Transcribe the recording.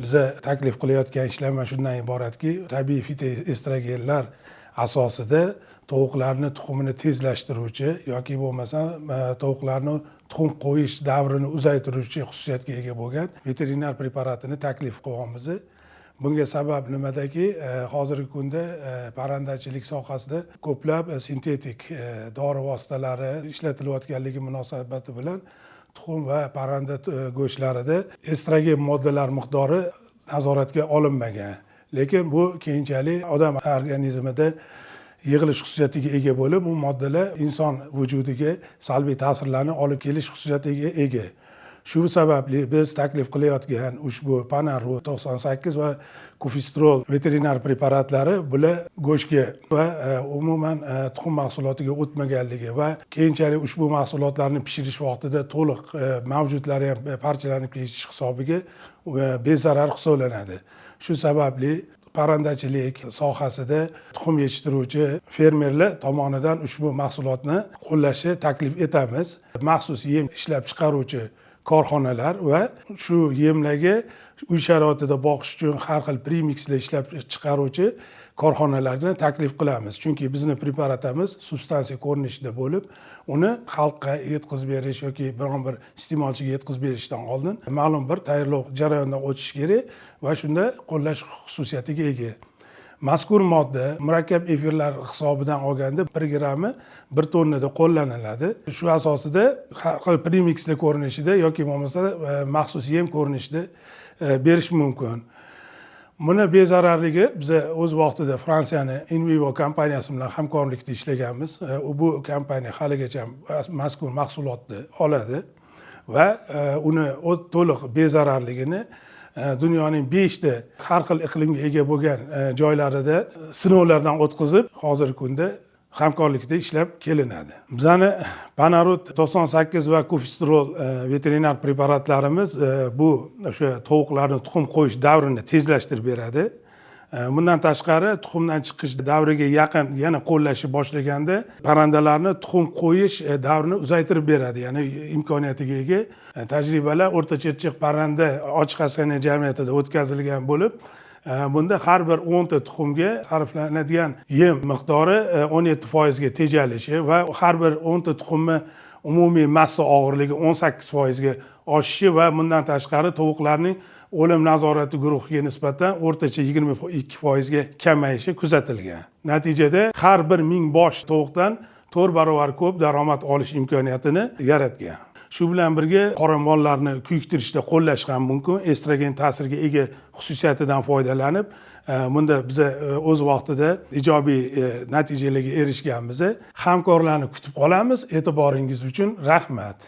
biza taklif qilayotgan ishlar mana shundan iboratki, tabiiy fitoestrogenlar asosida tovuqlarni tuxumini tezlashtiruvchi yoki bo'lmasa tovuqlarni tuxum qo'yish davrini uzaytiruvchi xususiyatga ega bo'lgan veterinar preparatini taklif qilyapmiz. Bunga sabab nimadaki, hozirgi kunda parrandachilik sohasida ko'plab sintetik dori vositalari ishlatilayotganligi munosabati bilan tuxum va parranda go'shtlarida estrogen moddalar miqdori nazoratga olinmagan. Lekin bu keyinchalik odam organizmida yig'ilish xususiyatiga ega bo'lib, bu moddalar inson vujudiga salbiy ta'sirlarni olib kelish xususiyatiga ega. Shu sababli biz taklif qilayotgan ushbu Panarut 98 va Kufistrol veterinar preparatlari bular go'shtga va umuman tuxum mahsulotiga o'tmaganligi va keyinchalik ushbu mahsulotlarni pishirish vaqtida to'liq mavjudlari ham parchalanib ketish hisobiga bezarar hisoblanadi. Shu sababli parrandachilik sohasida tuxum yetishtiruvchi fermerlar tomonidan ushbu mahsulotni qo'llashni taklif etamiz. Maxsus yem ishlab chiqaruvchi korxonalar va shu yemlarga uy sharoitida boqish uchun har xil premikslar ishlab chiqaruvchi korxonalarni taklif qilamiz. Chunki bizning preparatimiz substansiya ko'rinishida bo'lib, uni xalqqa yetkazib berish yoki biron bir iste'molchiga yetkazib berishdan oldin ma'lum bir tayyorlov jarayonidan o'tish kerak va shunda qo'llash xususiyatiga ega. Mazkur modda murakkab efirlar hisobidan olganda 1 grammi 1 tonnada qo'llaniladi. Shu asosida har xil premikslar ko'rinishida yoki bo'lmasa maxsus yem ko'rinishida berish mumkin. Buni bezararligi biz o'z vaqtida Fransiyani Invivo kompaniyasi bilan hamkorlikda ishlaganmiz. Bu kompaniya haligacha mazkur mahsulotni oladi va uni to'liq bezararligini dunyoning 5 ta har xil iqlimga ega bo'lgan joylarida sinovlardan o'tkazib, hozirgi kunda hamkorlikda ishlab kelinadi. Bizani Panarut 98 va Kufistrol veterinar preparatlarimiz bu o'sha tovuqlarning tuxum qo'yish davrini tezlashtirib beradi. Bundan tashqari tuxumdan chiqish davriga yaqin yana qo'llashni boshlaganda parrandalarni tuxum qo'yish davrini uzaytirib beradi. Ya'ni imkoniyatiga ega tajribalar O'rta Chirchiq parranda ochiq askaniya jamiyatida o'tkazilgan bo'lib, bunda har bir 10 ta tuxumga sarflanadigan yem miqdori 17% ga tejalishi va har bir 10 ta tuxumni umumiy massa og'irligi 18% ga oshishi va bundan tashqari tovuqlarning o'lim nazorati guruhiga nisbatan o'rtacha 22% ga kamayishi kuzatilgan. Natijada har bir 1000 bosh tovuqdan 4 barobar ko'p daromad olish imkoniyatini yaratgan. Shu bilan birga qoramollarni kuyiktirishda qo'llash ham mumkin. Estrogen ta'siriga ega xususiyatidan foydalanib, bunda biz o'z vaqtida ijobiy natijalarga erishganmiz. Hamkorlarni kutib qolamiz. E'tiboringiz uchun rahmat.